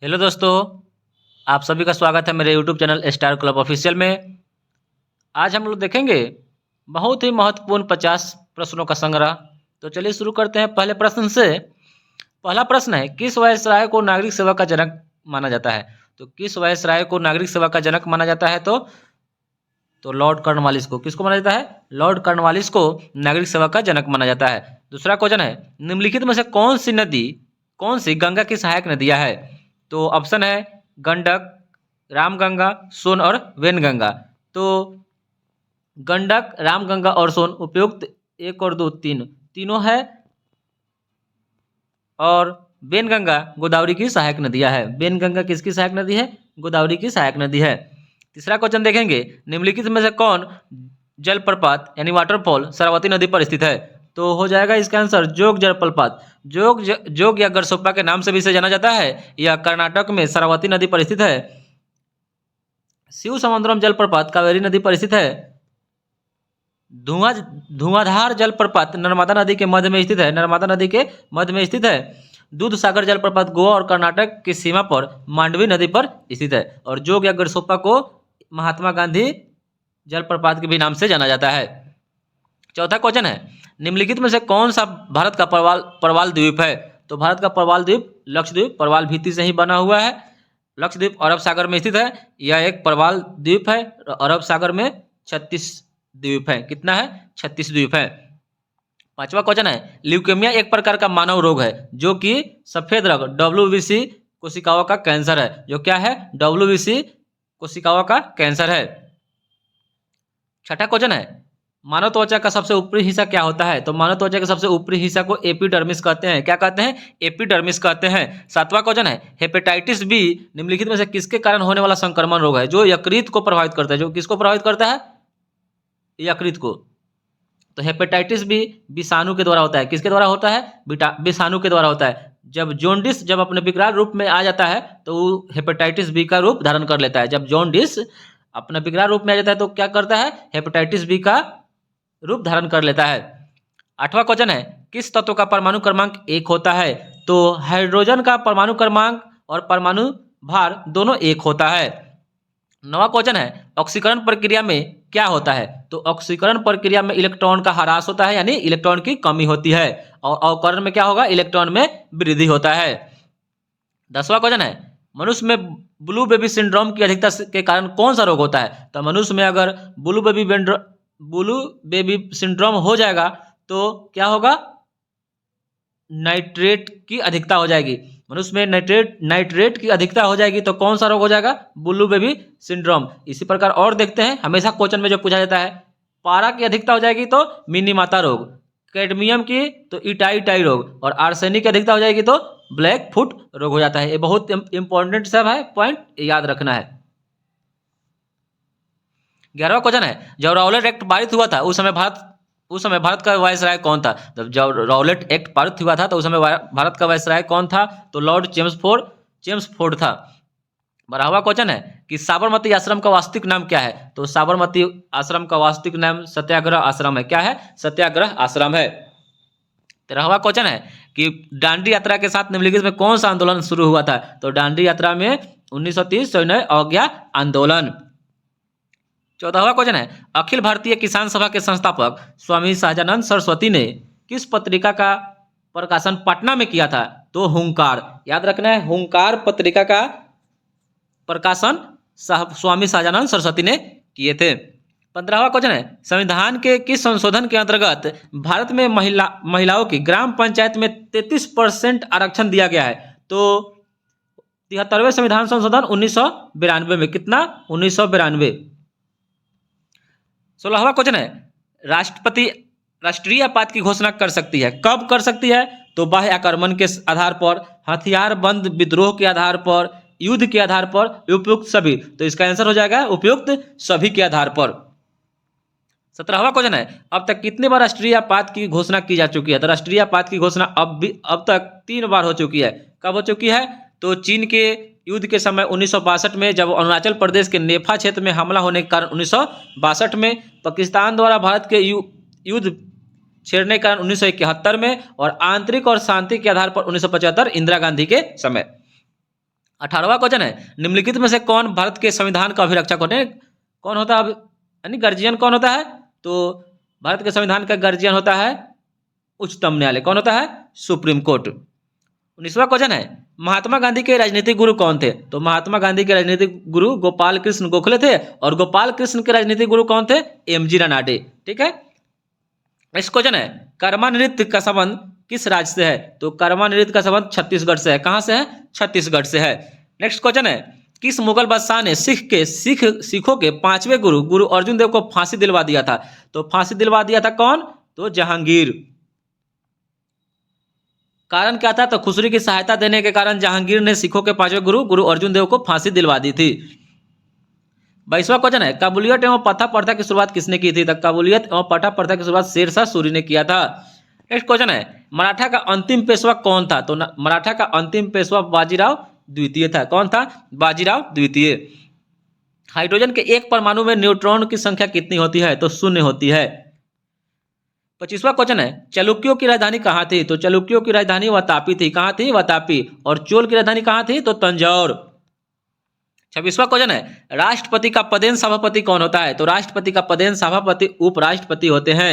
Hello दोस्तों, आप सभी का स्वागत है मेरे YouTube channel star club official में। आज हम लोग देखेंगे बहुत ही महत्वपूर्ण 50 प्रश्नों का संग्रह। तो चलिए शुरू करते हैं पहले प्रश्न से। पहला प्रश्न है, किस वायसराय को नागरिक सेवा का जनक माना जाता है? तो किस वायसराय को नागरिक सेवा का जनक माना जाता है? तो लॉर्ड कॉर्नवालिस को। किसको माना जाता है? लॉर्ड कॉर्नवालिस को नागरिक सेवा का जनक माना जाता है। दूसरा क्वेश्चन है, निम्नलिखित में से कौन सी गंगा की सहायक नदियां है? तो ऑप्शन है गंडक, रामगंगा, सोन और वेनगंगा। तो गंडक, रामगंगा और सोन उपयुक्त 1 और 2 तीनों है, और वेनगंगा गोदावरी की सहायक नदियां है। वेनगंगा किसकी सहायक नदी है? गोदावरी की सहायक नदी है। तीसरा क्वेश्चन देखेंगे, निम्नलिखित में से कौन जलप्रपात यानी वाटरफॉल शरावती नदी पर स्थित है? तो हो जाएगा इसका आंसर जोग जलप्रपात। जोग या गरसोप्पा के नाम से भी इसे जाना जाता है। यह कर्नाटक में शरावती नदी पर स्थित है। शिव समुद्रम जलप्रपात कावेरी नदी पर स्थित है। धुआंधार जलप्रपात नर्मदा नदी के मध्य में स्थित है। नर्मदा नदी के मध्य में स्थित है। दूध सागर जलप्रपात गोवा और कर्नाटक की सीमा पर मांडवी नदी पर स्थित है। और जोग या गरसोप्पा को महात्मा गांधी जलप्रपात के भी नाम से जाना जाता है। चौथा क्वेश्चन है, निम्नलिखित में से कौन सा भारत का प्रवाल द्वीप है? तो भारत का प्रवाल द्वीप लक्षद्वीप प्रवाल भित्ति से ही बना हुआ है। लक्षद्वीप अरब सागर में स्थित है। यह एक प्रवाल द्वीप है। अरब सागर में 36 द्वीप है। कितना है? 36 द्वीप है। पांचवा क्वेश्चन है, ल्यूकेमिया एक प्रकार का मानव रोग है जो कि सफेद रंग WBC कोशिकाओं का कैंसर है। जो क्या है? WBC कोशिकाओं का कैंसर है। छठा क्वेश्चन है, मानव त्वचा का सबसे ऊपरी हिस्सा क्या होता है? तो मानव त्वचा के सबसे ऊपरी हिस्सा को एपिडर्मिस कहते हैं। क्या कहते हैं? एपिडर्मिस कहते हैं। सातवां क्वेश्चन है, हेपेटाइटिस बी निम्नलिखित में से किसके कारण होने वाला संक्रमण रोग है जो यकृत को प्रभावित करता है? जो किसको प्रभावित करता है? यकृत को। तो हेपेटाइटिस बी विषाणु के द्वारा होता है। किसके द्वारा होता है? विषाणु के द्वारा होता है। जब जॉन्डिस जब अपने विकराल रूप में आ जाता है तो वो हेपेटाइटिस बी का रूप धारण कर लेता है। जब जॉन्डिस अपना विकराल रूप में आ जाता है तो क्या करता है? हेपेटाइटिस बी का रूप धारण कर लेता है। आठवां क्वेश्चन है, किस तत्व का परमाणु क्रमांक 1 होता है? तो हाइड्रोजन का परमाणु क्रमांक और परमाणु भार दोनों 1 होता है। नवा क्वेश्चन है, ऑक्सीकरण प्रक्रिया में क्या होता है? तो ऑक्सीकरण प्रक्रिया में इलेक्ट्रॉन का ह्रास होता है, यानी इलेक्ट्रॉन की कमी होती है। और अवकरण में क्या होगा? इलेक्ट्रॉन में वृद्धि होता है। 10वां क्वेश्चन है, मनुष्य में ब्लू बेबी सिंड्रोम की अधिकता के कारण कौन सा रोग होता है? तो मनुष्य में अगर ब्लू बेबी सिंड्रोम हो जाएगा तो क्या होगा? नाइट्रेट की अधिकता हो जाएगी। मनुष्य में नाइट्रेट की अधिकता हो जाएगी तो कौन सा रोग हो जाएगा? Blue baby syndrome. इसी प्रकार और देखते हैं, हमेशा क्वेश्चन में जो पूछा जाता है, पारा की अधिकता हो जाएगी तो मिनीमाता रोग, कैडमियम की तो इटाई रोग, और आर्सेनिक की अधिकता हो जाएगी तो ब्लैक फुट रोग हो जाता है। ये बहुत इंपॉर्टेंट सब है, पॉइंट याद रखना है। 11वां क्वेश्चन है, जब राउलेट एक्ट पारित हुआ था उस समय भारत का वायसराय कौन था? जब राउलेट एक्ट पारित हुआ था तो उस समय भारत का वायसराय कौन था? तो लॉर्ड चेम्सफोर्ड था। 12वां क्वेश्चन है कि साबरमती आश्रम का वास्तविक नाम क्या है? तो साबरमती आश्रम का वास्तविक नाम सत्याग्रह आश्रम है। क्या है? सत्याग्रह आश्रम है। 13वां क्वेश्चन है कि दांडी यात्रा के साथ निम्नलिखित में कौन सा आंदोलन शुरू हुआ था? तो दांडी यात्रा में 1930 सविनय अवज्ञा आंदोलन। 14वां क्वेश्चन है, अखिल भारतीय किसान सभा के संस्थापक स्वामी सहजानंद सरस्वती ने किस पत्रिका का प्रकाशन पटना में किया था? तो हुंकार। याद रखना है, हुंकार पत्रिका का प्रकाशन स्वामी सहजानंद सरस्वती ने किए थे। 15वां क्वेश्चन है, संविधान के किस संशोधन के अंतर्गत भारत में महिलाओं की ग्राम पंचायत में 33% आरक्षण दिया गया है? तो 73वें संविधान संशोधन 1992 में। कितना? 1992। 16वां क्वेश्चन है, राष्ट्रपति राष्ट्रीय आपात की घोषणा कर सकती है। कब कर सकती है? तो बाह्य आक्रमण के आधार पर, हथियार बंद विद्रोह के आधार पर, युद्ध के आधार पर, उपयुक्त सभी। तो इसका आंसर हो जाएगा उपयुक्त सभी के आधार पर। 17वां क्वेश्चन है, अब तक कितनी बार राष्ट्रीय आपात की घोषणा की जा चुकी है? तो राष्ट्रीय आपात की घोषणा अब तक 3 बार हो चुकी है। कब हो चुकी है? तो चीन के युद्ध के समय 1962 में, जब अरुणाचल प्रदेश के नेफा क्षेत्र में हमला होने के कारण 1962 में, पाकिस्तान द्वारा भारत के युद्ध छेड़ने के कारण 1971 में, और आंतरिक और शांति के आधार पर 1975 इंदिरा गांधी के समय। 18वां क्वेश्चन है, निम्नलिखित में से कौन भारत के संविधान का अभिरक्षक होते हैं? कौन होता है यानी गार्जियन कौन होता है? तो भारत के संविधान का गार्जियन होता है उच्चतम न्यायालय। कौन होता है? Supreme court. 19वां क्वेश्चन है, महात्मा गांधी के राजनीतिक गुरु कौन थे? तो महात्मा गांधी के राजनीतिक गुरु गोपाल कृष्ण गोखले थे, और गोपाल कृष्ण के राजनीतिक गुरु कौन थे? एमजी रानाडे। ठीक है। नेक्स्ट क्वेश्चन है, कर्मा नृत्य का संबंध किस राज्य से है? तो कर्मा नृत्य का संबंध छत्तीसगढ़ से है। कहां से है? छत्तीसगढ़ से है। नेक्स्ट क्वेश्चन है, किस मुगल बादशाह ने सिखों के 5वें गुरु गुरु अर्जुन देव को फांसी दिलवा दिया था? तो फांसी दिलवा दिया था कौन? तो जहांगीर। कारण क्या था? तो खुसरी की सहायता देने के कारण जहांगीर ने सिखों के 5वें गुरु गुरु अर्जुन देव को फांसी दिलवा दी थी। 22वां क्वेश्चन है, काबुलियत एवं पथा प्रथा की शुरुआत किसने की थी? तो काबुलियत एवं पथा प्रथा की शुरुआत शेरशाह सूरी ने किया था। नेक्स्ट क्वेश्चन है, मराठा का अंतिम पेशवा कौन था? तो मराठा का अंतिम पेशवा बाजीराव द्वितीय था। कौन था? बाजीराव द्वितीय। हाइड्रोजन के एक परमाणु में न्यूट्रॉन की संख्या कितनी होती है? तो 0 होती है। 25वां क्वेश्चन है, चालुक्यों की राजधानी कहाँ थी? तो चालुक्यों की राजधानी वातापी थी। कहाँ थी? वातापी। और चोल की राजधानी कहाँ थी? तो तंजौर। 26वां क्वेश्चन है, राष्ट्रपति का पदेन सभापति कौन होता है? तो राष्ट्रपति का पदेन सभापति उपराष्ट्रपति होते हैं।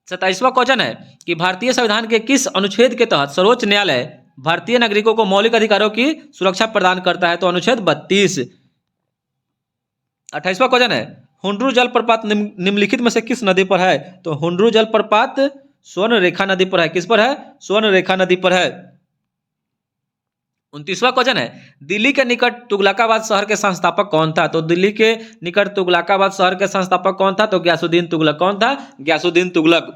27वां क्वेश्चन है कि भारतीय संविधान के किस अनुच्छेद के तहत सर्वोच्च न्यायालय भारतीय नागरिकों को मौलिक अधिकारों की सुरक्षा प्रदान करता है? तो अनुच्छेद 32। 28वां क्वेश्चन है, हुंड्रू जलप्रपात निम्नलिखित में से किस नदी पर है? तो हुंड्रू जलप्रपात स्वर्णरेखा नदी पर है। किस पर है? स्वर्णरेखा नदी पर है। 29वां क्वेश्चन है, दिल्ली के निकट तुगलकाबाद शहर के संस्थापक कौन था? तो दिल्ली के निकट तुगलकाबाद शहर के संस्थापक कौन था? तो ग्यासुद्दीन तुगलक। कौन था? ग्यासुद्दीन तुगलक।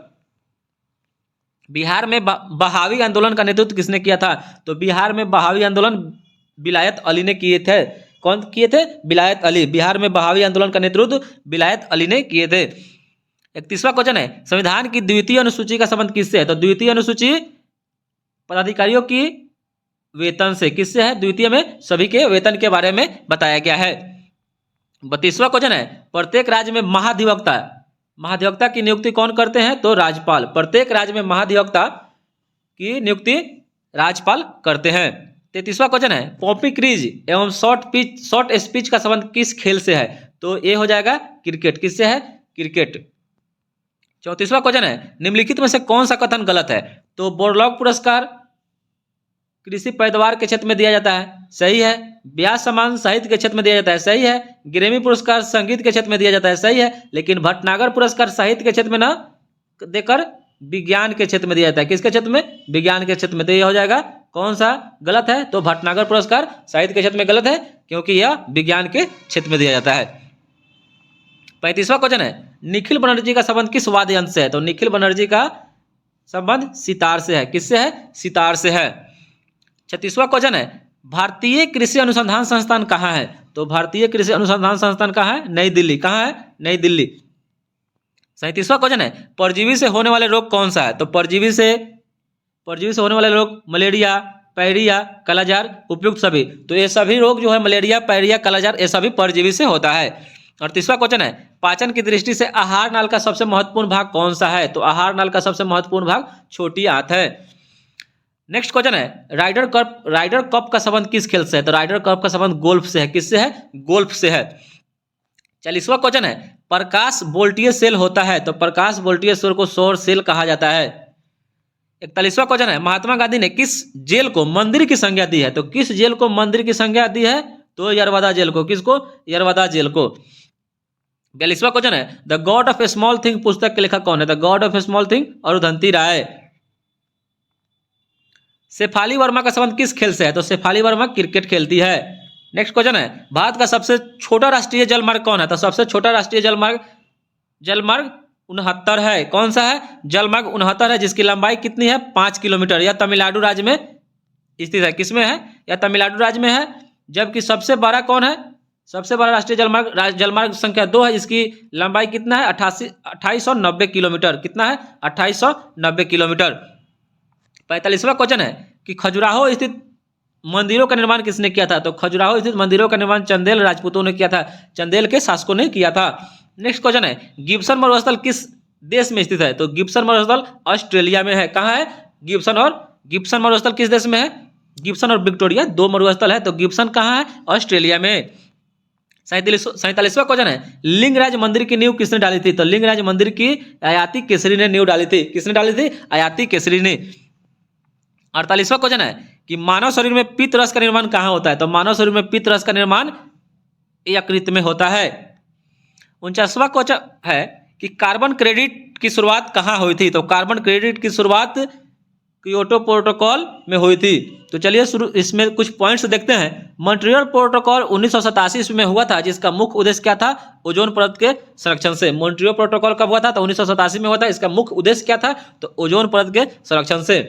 बिहार में बहावी आंदोलन का नेतृत्व किसने किया था? तो बिहार में बहावी आंदोलन विलायत अली ने किए थे। कौन किए थे? विलायत अली। बिहार में बहावी आंदोलन का नेतृत्व विलायत अली ने किए थे। 31वां क्वेश्चन है, संविधान की द्वितीय अनुसूची का संबंध किससे है? तो द्वितीय अनुसूची पदाधिकारियों की वेतन से। किससे है? द्वितीय में सभी के वेतन के बारे में बताया गया है। 32वां क्वेश्चन है, प्रत्येक राज्य में महाधिवक्ता की नियुक्ति कौन करते हैं? तो राज्यपाल। प्रत्येक राज्य में महाधिवक्ता की नियुक्ति राज्यपाल करते हैं। 33वां क्वेश्चन है, पॉपी क्रीज एवं शॉर्ट स्पीच का संबंध किस खेल से है? तो ये हो जाएगा क्रिकेट। किससे है? क्रिकेट। 34वां क्वेश्चन है, निम्नलिखित में से कौन सा कथन गलत है? तो बोरलॉग पुरस्कार कृषि पैदावार के क्षेत्र में दिया जाता है। सही है। व्यास सम्मान साहित्य के क्षेत्र में दिया जाता है। सही है। ग्रैमी पुरस्कार संगीत के क्षेत्र में दिया जाता है। सही है। लेकिन भटनागर पुरस्कार साहित्य के क्षेत्र में न देकर विज्ञान के क्षेत्र में दिया जाता है। किसके क्षेत्र में? विज्ञान के क्षेत्र में। तो यह हो जाएगा कौन सा गलत है? तो भटनागर पुरस्कार साहित्य के क्षेत्र में गलत है, क्योंकि यह विज्ञान के क्षेत्र में दिया जाता है। 35वां क्वेश्चन है, निखिल बनर्जी का संबंध किस वाद्य यंत्र से है? तो निखिल बनर्जी का संबंध सितार से है। किससे है? सितार से है। 36वां क्वेश्चन है, भारतीय कृषि अनुसंधान संस्थान कहाँ है? तो भारतीय कृषि अनुसंधान संस्थान कहाँ है? नई दिल्ली। कहाँ है? नई दिल्ली। 37वां क्वेश्चन है, परजीवी से होने वाले रोग कौन सा है? तो परजीवी से होने वाले रोग मलेरिया, पैरिया, कालाजार, उपयुक्त सभी। तो ये सभी रोग जो है मलेरिया, पैरिया, कालाजार, ये सभी परजीवी से होता है। 38वां क्वेश्चन है, पाचन की दृष्टि से आहार नाल का सबसे महत्वपूर्ण भाग कौन सा है? तो आहार नाल का सबसे महत्वपूर्ण भाग छोटी आंत है। नेक्स्ट क्वेश्चन है, राइडर कप का संबंध किस खेल से है? तो राइडर कप का संबंध गोल्फ से है। किससे है? गोल्फ से है। 40वां क्वेश्चन है, प्रकाश वोल्टीय सेल होता है। तो प्रकाश वोल्टीय सेल को सौर सेल कहा जाता है। 41वां क्वेश्चन है, महात्मा गांधी ने किस जेल को मंदिर की संज्ञा दी है? तो किस जेल को मंदिर की संज्ञा दी है? तो यरवदा जेल को। किसको? यरवदा जेल को। 42वां क्वेश्चन है, the god of a small thing पुस्तक के लेखक कौन है? The god of a small thing Arundhati Roy. Shefali Verma का संबंध किस खेल से है? तो शेफाली वर्मा क्रिकेट खेलती है। नेक्स्ट क्वेश्चन है, भारत का सबसे छोटा राष्ट्रीय जलमार्ग कौन है? तो सबसे छोटा राष्ट्रीय जलमार्ग 69 है। कौन सा है? जलमार्ग 69 है, जिसकी लंबाई कितनी है? 5 किलोमीटर। यह तमिलनाडु राज्य में स्थित है। किसमें है? यह तमिलनाडु राज्य में है। जबकि सबसे बड़ा कौन है? सबसे बड़ा राष्ट्रीय जलमार्ग संख्या 2 है, जिसकी लंबाई कितना है? 2890 किलोमीटर। कितना है? 2890 किलोमीटर। 45वां क्वेश्चन है कि खजुराहो स्थित मंदिरों का निर्माण किसने किया था? तो खजुराहो स्थित मंदिरों का निर्माण चंदेल राजपूतों ने किया था। चंदेल के शासकों ने किया था। नेक्स्ट क्वेश्चन है, गिब्सन मरुस्थल किस देश में स्थित है? तो गिब्सन मरुस्थल ऑस्ट्रेलिया में है। कहाँ है? गिब्सन मरुस्थल किस देश में है? गिब्सन और विक्टोरिया दो मरुस्थल है, तो गिब्सन कहाँ है? ऑस्ट्रेलिया में। 47वां क्वेश्चन है, लिंगराज मंदिर की नींव किसने डाली थी? तो लिंगराज मंदिर की आयाती केसरी ने नींव डाली थी। किसने डाली थी? आयाती केसरी ने। 48वां क्वेश्चन है कि मानव शरीर में पित्त रस का निर्माण कहाँ होता है? तो मानव शरीर में पित्त रस का निर्माण यकृत में होता है। 49वां क्वेश्चन है कि कार्बन क्रेडिट की शुरुआत कहाँ हुई थी? तो कार्बन क्रेडिट की शुरुआत क्योटो प्रोटोकॉल में हुई थी। तो चलिए शुरू इसमें कुछ पॉइंट्स देखते हैं। मॉन्ट्रियल प्रोटोकॉल 1987 ईस्वी में हुआ था, जिसका मुख्य उद्देश्य क्या था? ओजोन परत के संरक्षण से। मॉन्ट्रियल प्रोटोकॉल कब हुआ था? तो 1987 में हुआ था। इसका मुख्य उद्देश्य क्या था? तो ओजोन परत के संरक्षण से।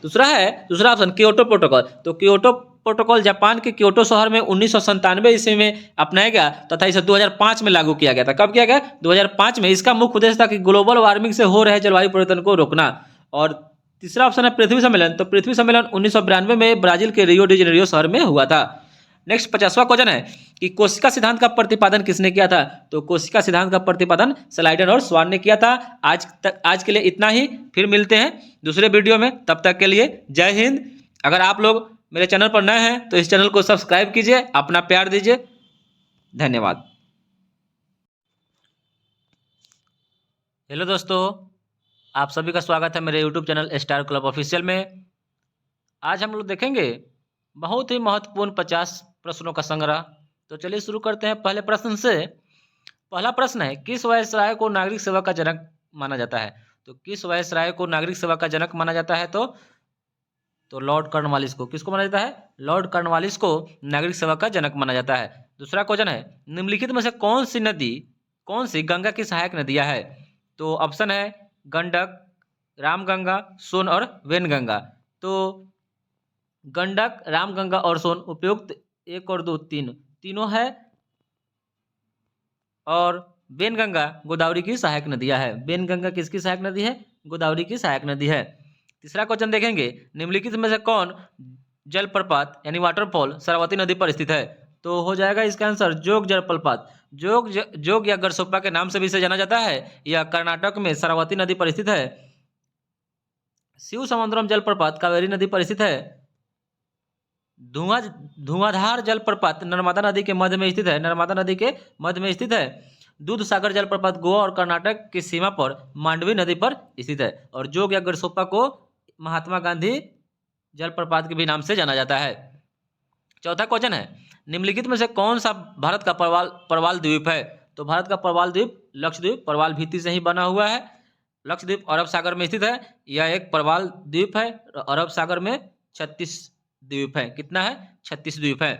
दूसरा ऑप्शन क्योटो प्रोटोकॉल। तो क्योटो प्रोटोकॉल जापान के क्योटो शहर में 1997 ईस्वी में अपनाया गया तथा इसे 2005 में लागू किया गया था। कब किया गया? 2005 में। इसका मुख्य उद्देश्य था कि ग्लोबल वार्मिंग से हो रहे जलवायु परिवर्तन को रोकना। और तीसरा ऑप्शन है पृथ्वी सम्मेलन। तो पृथ्वी सम्मेलन 1992 में ब्राजील के रियो डी जेनेरियो शहर में हुआ था। नेक्स्ट 50वां क्वेश्चन है कि कोशिका सिद्धांत का प्रतिपादन किसने किया था? तो कोशिका सिद्धांत का प्रतिपादन स्लाइडन और स्वान ने किया था। आज के लिए इतना ही, फिर मिलते हैं दूसरे वीडियो में। तब तक के लिए जय हिंद। अगर आप लोग मेरे चैनल पर नए हैं तो इस चैनल को सब्सक्राइब कीजिए, अपना प्यार दीजिए। धन्यवाद। हेलो दोस्तों, आप सभी का स्वागत है मेरे YouTube channel star club official में। आज हम लोग देखेंगे बहुत ही महत्वपूर्ण 50 प्रश्नों का संग्रह। तो चलिए शुरू करते हैं पहले प्रश्न से। पहला प्रश्न है, किस वायसराय को नागरिक सेवा का जनक माना जाता है? तो किस वायसराय को नागरिक सेवा का जनक माना जाता है? तो लॉर्ड कॉर्नवालिस को। किसको माना जाता है? लॉर्ड कॉर्नवालिस को नागरिक सेवा का जनक माना जाता है। दूसरा क्वेश्चन है, निम्नलिखित में से कौन सी गंगा की सहायक नदियां है? तो ऑप्शन है गंडक, रामगंगा, सोन और वेनगंगा। तो गंडक, रामगंगा और सोन उपयुक्त 1 और 2 तीनों है। और वेनगंगा गोदावरी की सहायक नदियां है। वेनगंगा किसकी सहायक नदी है? गोदावरी की सहायक नदी है। तीसरा क्वेश्चन देखेंगे, निम्नलिखित में से कौन जलप्रपात यानी वाटरफॉल शरावती नदी पर स्थित है? तो हो जाएगा इसका आंसर जोग जलप्रपात। जोग या गरसोप्पा के नाम से भी इसे जाना जाता है। यह कर्नाटक में शरावती नदी पर स्थित है। शिव समुद्रम जलप्रपात कावेरी नदी पर स्थित है। धुआंधार जलप्रपात नर्मदा नदी के मध्य में स्थित है। नर्मदा नदी के मध्य में स्थित है। दूध सागर जलप्रपात गोवा और कर्नाटक की सीमा पर मांडवी नदी पर स्थित है। और जोग या गरसोप्पा को महात्मा गांधी जलप्रपात के भी नाम से जाना जाता है। चौथा क्वेश्चन है, निम्नलिखित में से कौन सा भारत का परवाल द्वीप है? तो भारत का परवाल द्वीप लक्षद्वीप परवाल भीति से ही बना हुआ है। लक्षद्वीप अरब सागर में स्थित है। यह एक परवाल द्वीप है। अरब सागर में 36 द्वीप है। कितना है? 36 द्वीप है।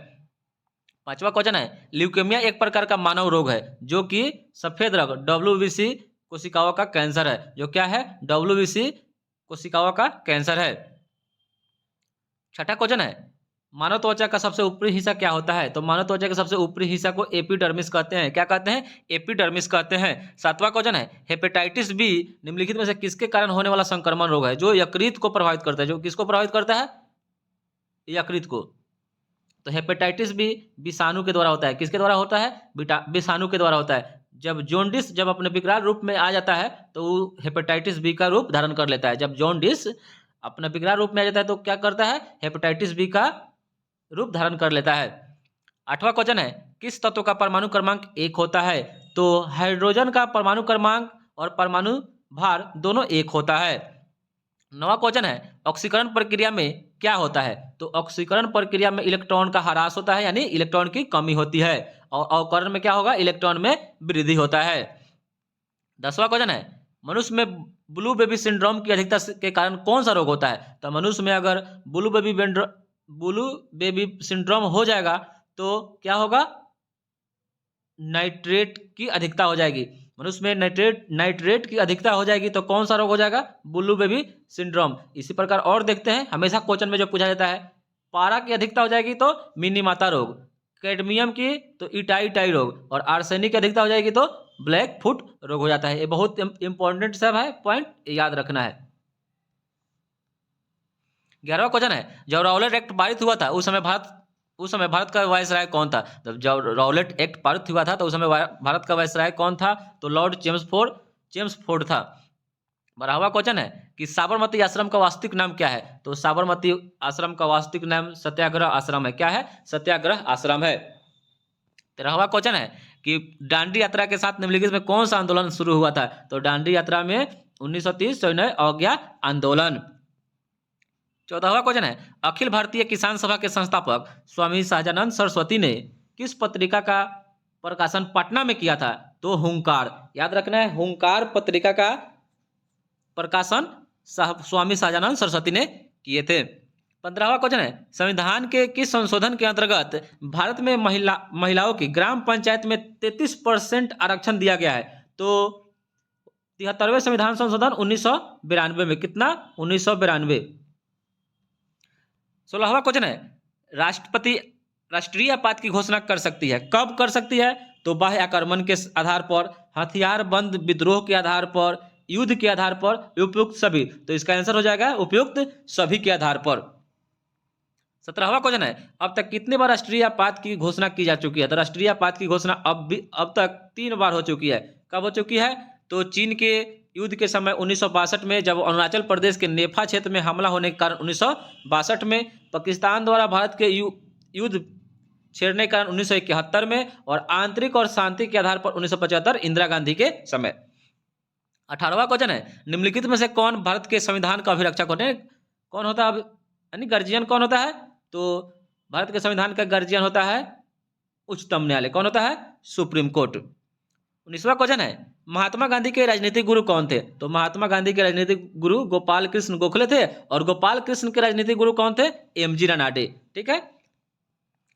पांचवा क्वेश्चन है, ल्यूकेमिया एक प्रकार का मानव रोग है जो कि सफेद रंग WBC कोशिकाओं का कैंसर है। जो क्या है? WBC कोशिकाओं का कैंसर है। छठा क्वेश्चन है, मानव त्वचा का सबसे ऊपरी हिस्सा क्या होता है? तो मानव त्वचा के सबसे ऊपरी हिस्सा को एपिडर्मिस कहते हैं। क्या कहते हैं? एपिडर्मिस कहते हैं। सातवां क्वेश्चन है, हेपेटाइटिस बी निम्नलिखित में से किसके कारण होने वाला संक्रमण रोग है जो यकृत को प्रभावित करता है? जो किसको प्रभावित करता है? यकृत को। तो हेपेटाइटिस बी विषाणु के द्वारा होता है। किसके द्वारा होता है? विषाणु के द्वारा होता है। जब जॉन्डिस जब अपने विकराल रूप में आ जाता है तो वो हेपेटाइटिस बी का रूप धारण कर लेता है। जब जॉन्डिस अपना विकराल रूप में आ जाता है तो क्या करता है? हेपेटाइटिस बी का रूप धारण कर लेता है। आठवां क्वेश्चन है, किस तत्व का परमाणु क्रमांक 1 होता है? तो हाइड्रोजन का परमाणु क्रमांक और परमाणु भार दोनों 1 होता है। नवा क्वेश्चन है, ऑक्सीकरण प्रक्रिया में क्या होता है? तो ऑक्सीकरण प्रक्रिया में इलेक्ट्रॉन का ह्रास होता है, यानी इलेक्ट्रॉन की कमी होती है। और अवकरण में क्या होगा? इलेक्ट्रॉन में वृद्धि होता है। 10वां क्वेश्चन है, मनुष्य में ब्लू बेबी सिंड्रोम की अधिकता के कारण कौन सा रोग होता है? तो मनुष्य में अगर ब्लू बेबी सिंड्रोम हो जाएगा तो क्या होगा? नाइट्रेट की अधिकता हो जाएगी। मनुष्य में नाइट्रेट की अधिकता हो जाएगी तो कौन सा रोग हो जाएगा? Blue baby syndrome. इसी प्रकार और देखते हैं, हमेशा क्वेश्चन में जो पूछा जाता है, पारा की अधिकता हो जाएगी तो मिनी माता रोग, कैडमियम की तो इटाई रोग, और आर्सेनिक की अधिकता हो जाएगी तो ब्लैक फुट रोग हो जाता है। ये बहुत इंपॉर्टेंट सब है, पॉइंट याद रखना है। 11वां क्वेश्चन है, जब राउलेट एक्ट पारित हुआ था उस समय भारत का वायसराय कौन था? जब राउलेट एक्ट पारित हुआ था तो उस समय भारत का वायसराय कौन था? तो लॉर्ड चेम्सफोर्ड था। 12वां क्वेश्चन है कि साबरमती आश्रम का वास्तविक नाम क्या है? तो साबरमती आश्रम का वास्तविक नाम सत्याग्रह आश्रम है। क्या है? सत्याग्रह आश्रम है। 13वां क्वेश्चन है कि दांडी यात्रा के साथ निम्नलिखित में कौन सा आंदोलन शुरू हुआ था? तो दांडी यात्रा में 1930 सविनय अवज्ञा आंदोलन। 14वां क्वेश्चन है अखिल भारतीय किसान सभा के संस्थापक स्वामी सहजानंद सरस्वती ने किस पत्रिका का प्रकाशन पटना में किया था? तो हुंकार। याद रखना है, हुंकार पत्रिका का प्रकाशन स्वामी सहजानंद सरस्वती ने किए थे। 15वां क्वेश्चन है संविधान के किस संशोधन के अंतर्गत भारत में महिलाओं की ग्राम पंचायत में 33% आरक्षण दिया गया है? तो 73वें संविधान संशोधन 1992 में। कितना? 1992। 16वां क्वेश्चन है राष्ट्रपति राष्ट्रीय आपात की घोषणा कर सकती है, कब कर सकती है? तो बाह्य आक्रमण के आधार पर, हथियार बंद विद्रोह के आधार पर, युद्ध के आधार पर, उपयुक्त सभी। तो इसका आंसर हो जाएगा उपयुक्त सभी के आधार पर। 17वां क्वेश्चन है अब तक कितने बार राष्ट्रीय आपात की घोषणा की जा चुकी है? तो राष्ट्रीय आपात की घोषणा अब तक 3 बार हो चुकी है। कब हो चुकी है? तो चीन के युद्ध के समय 1962 में, जब अरुणाचल प्रदेश के नेफा क्षेत्र में हमला होने के कारण 1962 में, पाकिस्तान द्वारा भारत के युद्ध छेड़ने के कारण 1971 में, और आंतरिक और शांति के आधार पर 1975 इंदिरा गांधी के समय। 18वां क्वेश्चन है निम्नलिखित में से कौन भारत के संविधान का अभिरक्षक होते हैं? कौन होता है यानी गार्जियन कौन होता है? तो भारत के संविधान का गार्जियन होता है उच्चतम न्यायालय। कौन होता है? Supreme court. 19वां क्वेश्चन है महात्मा गांधी के राजनीतिक गुरु कौन थे? तो महात्मा गांधी के राजनीतिक गुरु गोपाल कृष्ण गोखले थे, और गोपाल कृष्ण के राजनीतिक गुरु कौन थे? एमजी रानाडे। ठीक है।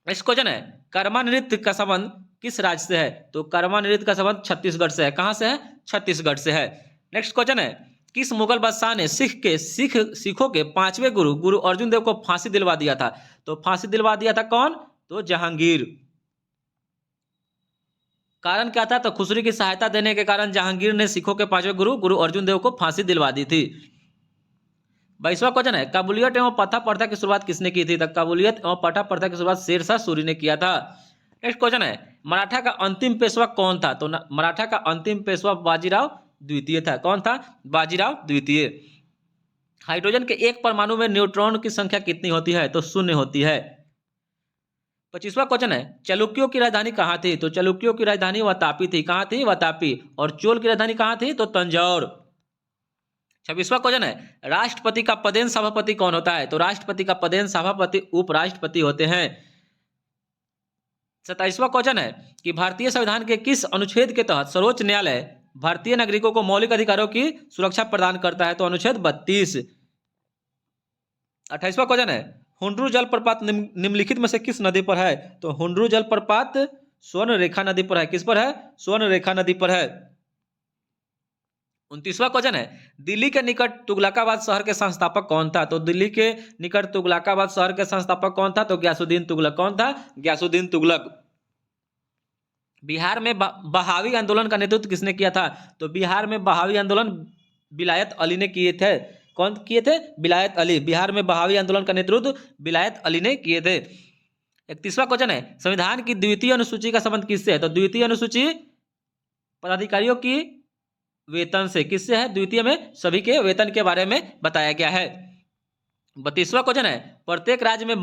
नेक्स्ट क्वेश्चन है कर्मा नृत्य का संबंध किस राज्य से है? तो कर्मा नृत्य का संबंध छत्तीसगढ़ से है। कहां से है? छत्तीसगढ़ से है। नेक्स्ट क्वेश्चन है किस मुगल बादशाह ने सिखों के 5वें गुरु अर्जुन देव को फांसी दिलवा दिया था? तो फांसी दिलवा दिया था कौन? तो जहांगीर। कारण क्या था? तो खुसरी की सहायता देने के कारण जहांगीर ने सिखों के 5वें गुरु अर्जुन देव को फांसी दिलवा दी थी। 22वां क्वेश्चन है काबुलियत एवं पथा प्रथा की शुरुआत किसने की थी? तो काबुलियत एवं पथा प्रथा की शुरुआत शेरशाह सूरी ने किया था। नेक्स्ट क्वेश्चन है मराठा का अंतिम पेशवा कौन था? तो मराठा का अंतिम पेशवा बाजीराव द्वितीय था। कौन था? बाजीराव द्वितीय। हाइड्रोजन के एक परमाणु में न्यूट्रॉन की संख्या कितनी होती है? तो 0 होती है। 25वां क्वेश्चन है चालुक्यों की राजधानी कहाँ थी? तो चालुक्यों की राजधानी वातापी थी। कहाँ थी? वातापी। और चोल की राजधानी कहाँ थी? तो तंजौर। 26वां क्वेश्चन है राष्ट्रपति का पदेन सभापति कौन होता है? तो राष्ट्रपति का पदेन सभापति उपराष्ट्रपति होते हैं। 27वां क्वेश्चन है कि भारतीय संविधान के किस अनुच्छेद के तहत सर्वोच्च न्यायालय भारतीय नागरिकों को मौलिक अधिकारों की सुरक्षा प्रदान करता है? तो अनुच्छेद 32। 28वां क्वेश्चन है हुंड्रू जलप्रपात निम्नलिखित में से किस नदी पर है? तो हुंड्रू जलप्रपात स्वर्णरेखा नदी पर है। किस पर है? स्वर्णरेखा नदी पर है। 29वां क्वेश्चन है दिल्ली के निकट तुगलकाबाद शहर के संस्थापक कौन था? तो दिल्ली के निकट तुगलकाबाद शहर के संस्थापक कौन था? तो गयासुद्दीन तुगलक। कौन था? गयासुद्दीन तुगलक। बिहार में बहावी आंदोलन का नेतृत्व किसने किया था? तो बिहार में बहावी आंदोलन विलायत अली ने किए थे। कौन किए थे? विलायत अली। बिहार में बहावी आंदोलन का नेतृत्व विलायत अली ने किए थे। 31वां क्वेश्चन है संविधान की द्वितीय अनुसूची का संबंध किससे है? तो द्वितीय अनुसूची पदाधिकारियों की वेतन से। किससे है? द्वितीय में सभी के वेतन के बारे में बताया गया है। 32वां क्वेश्चन है प्रत्येक राज्य में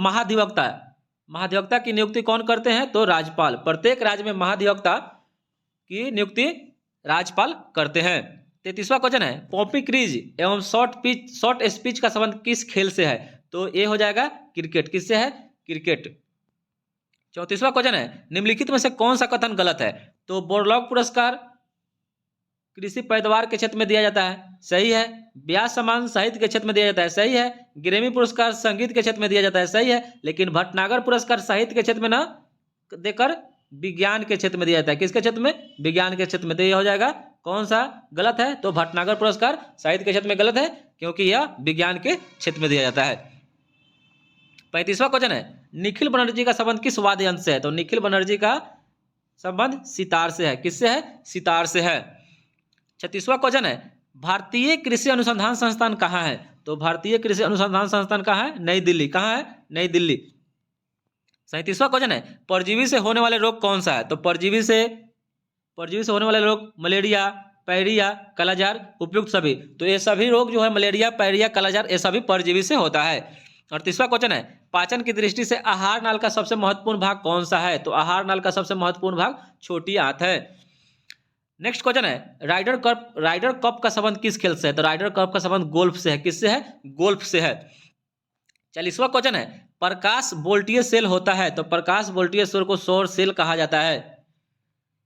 महाधिवक्ता की नियुक्ति कौन करते हैं? तो राज्यपाल। प्रत्येक राज्य में महाधिवक्ता की नियुक्ति राज्यपाल करते हैं। 33वां क्वेश्चन है पॉपी क्रीज एवं शॉर्ट स्पीच का संबंध किस खेल से है? तो ये हो जाएगा क्रिकेट। किससे है? क्रिकेट। 34वां क्वेश्चन है निम्नलिखित में से कौन सा कथन गलत है? तो बोरलॉग पुरस्कार कृषि पैदावार के क्षेत्र में दिया जाता है। सही है। व्यास सम्मान साहित्य के क्षेत्र में दिया जाता है। सही है। ग्रैमी पुरस्कार संगीत के क्षेत्र में दिया जाता है। सही है। लेकिन भटनागर पुरस्कार साहित्य के क्षेत्र में न देकर विज्ञान के क्षेत्र में दिया जाता है। किसके क्षेत्र में? विज्ञान के क्षेत्र में। तो यह हो जाएगा कौन सा गलत है? तो भटनागर पुरस्कार साहित्य के क्षेत्र में गलत है, क्योंकि यह विज्ञान के क्षेत्र में दिया जाता है। 35वां क्वेश्चन है निखिल बनर्जी का संबंध किस वाद्य यंत्र से है? तो निखिल बनर्जी का संबंध सितार से है। किससे है? सितार से है। 36वां क्वेश्चन है भारतीय कृषि अनुसंधान संस्थान कहाँ है? तो भारतीय कृषि अनुसंधान संस्थान कहाँ है? नई दिल्ली। कहाँ है? नई दिल्ली। 37वां क्वेश्चन है परजीवी से होने वाले रोग कौन सा है? तो परजीवी से होने वाले रोग मलेरिया, पैरिया, कालाजार, उपयुक्त सभी। तो ये सभी रोग जो है मलेरिया, पैरिया, कालाजार ये सभी परजीवी से होता है। और तीसरा क्वेश्चन है पाचन की दृष्टि से आहार नाल का सबसे महत्वपूर्ण भाग कौन सा है? तो आहार नाल का सबसे महत्वपूर्ण भाग छोटी आंत है। नेक्स्ट क्वेश्चन है राइडर कप का संबंध किस खेल से है? तो राइडर कप का संबंध गोल्फ से है। किससे है? गोल्फ से है। 40वां क्वेश्चन है प्रकाश वोल्टीय सेल होता है। तो प्रकाश वोल्टीय सेल को सौर सेल कहा जाता है।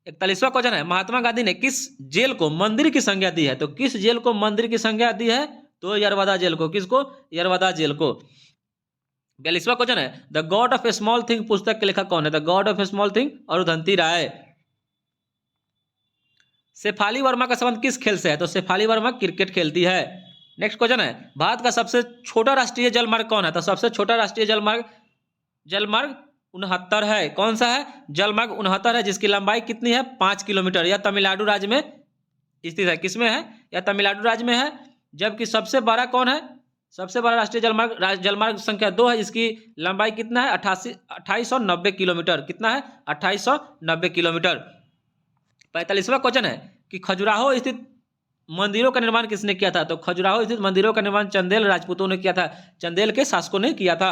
41वां क्वेश्चन है महात्मा गांधी ने किस जेल को मंदिर की संज्ञा दी है? तो किस जेल को मंदिर की संज्ञा दी है? तो यरवदा जेल को। किसको? यरवदा जेल को। 42वां क्वेश्चन है the god of a small thing पुस्तक के लेखक कौन है? The god of a small thing Arundhati Roy. Shefali Verma का संबंध किस खेल से है? तो शेफाली वर्मा क्रिकेट खेलती है। नेक्स्ट क्वेश्चन है भारत का सबसे छोटा राष्ट्रीय जलमार्ग कौन है? तो सबसे छोटा राष्ट्रीय जलमार्ग 69 है। कौन सा है? जलमार्ग 69 है, जिसकी लंबाई कितनी है? 5 किलोमीटर। यह तमिलनाडु राज्य में स्थित है। किसमें है? यह तमिलनाडु राज्य में है। जबकि सबसे बड़ा कौन है? सबसे बड़ा राष्ट्रीय जलमार्ग संख्या 2 है, जिसकी लंबाई कितना है? 2890 किलोमीटर। कितना है? 2890 किलोमीटर। 45वां क्वेश्चन है कि खजुराहो स्थित मंदिरों का निर्माण किसने किया था? तो खजुराहो स्थित मंदिरों का निर्माण चंदेल राजपूतों ने किया था। चंदेल के शासकों ने किया था।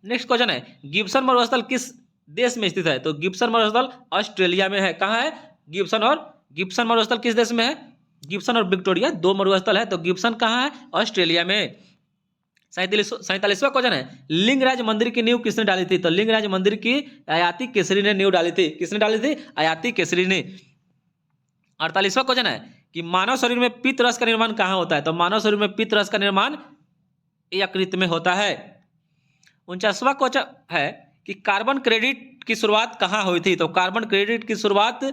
नेक्स्ट क्वेश्चन है गिब्सन मरुस्थल किस देश में स्थित है? तो गिब्सन मरुस्थल ऑस्ट्रेलिया में है। कहाँ है? गिब्सन मरुस्थल किस देश में है? गिब्सन और विक्टोरिया 2 मरुस्थल है। तो गिब्सन कहाँ है? ऑस्ट्रेलिया में। 47वां क्वेश्चन है लिंगराज मंदिर की नींव किसने डाली थी? तो लिंगराज मंदिर की आयाती केसरी ने नींव डाली थी। किसने डाली थी? आयाती केसरी ने। 48वां क्वेश्चन है कि मानव शरीर में पित्त रस का निर्माण कहाँ होता है? तो मानव शरीर में पित्त रस का निर्माण यकृत में होता है। 49वां क्वेश्चन है कि कार्बन क्रेडिट की शुरुआत कहाँ हुई थी? तो कार्बन क्रेडिट की शुरुआत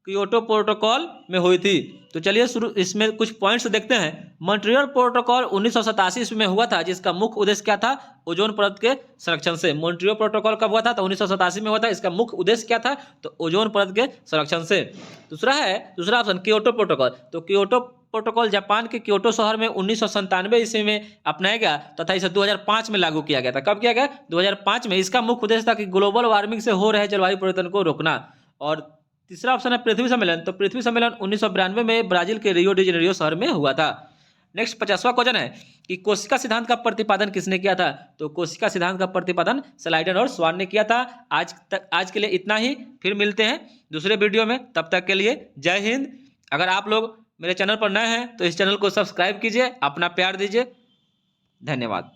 क्योटो प्रोटोकॉल में हुई थी। तो चलिए इसमें कुछ पॉइंट्स देखते हैं। मॉन्ट्रियल प्रोटोकॉल 1987 में हुआ था, जिसका मुख्य उद्देश्य क्या था? ओजोन परत के संरक्षण से। मॉन्ट्रियल प्रोटोकॉल कब हुआ था? तो 1987 में हुआ था। इसका मुख्य उद्देश्य क्या था? तो ओजोन परत के संरक्षण से। दूसरा ऑप्शन क्योटो प्रोटोकॉल। तो क्योटो प्रोटोकॉल जापान के क्योटो शहर में 1997 ईस्वी में अपनाया गया तथा इसे 2005 में लागू किया गया था। कब किया गया? 2005 में। इसका मुख्य उद्देश्य था कि ग्लोबल वार्मिंग से हो रहे जलवायु परिवर्तन को रोकना। और तीसरा ऑप्शन है पृथ्वी सम्मेलन। तो पृथ्वी सम्मेलन 1992 में ब्राजील के रियो डी जेनेरियो शहर में हुआ था। नेक्स्ट 50वां क्वेश्चन है कि कोशिका सिद्धांत का प्रतिपादन किसने किया था? तो कोशिका सिद्धांत का प्रतिपादन स्लाइडन और स्वान ने किया था। आज के लिए इतना ही। फिर मिलते हैं दूसरे वीडियो में। तब तक के लिए जय हिंद। अगर आप लोग मेरे चैनल पर नए हैं तो इस चैनल को सब्सक्राइब कीजिए, अपना प्यार दीजिए। धन्यवाद।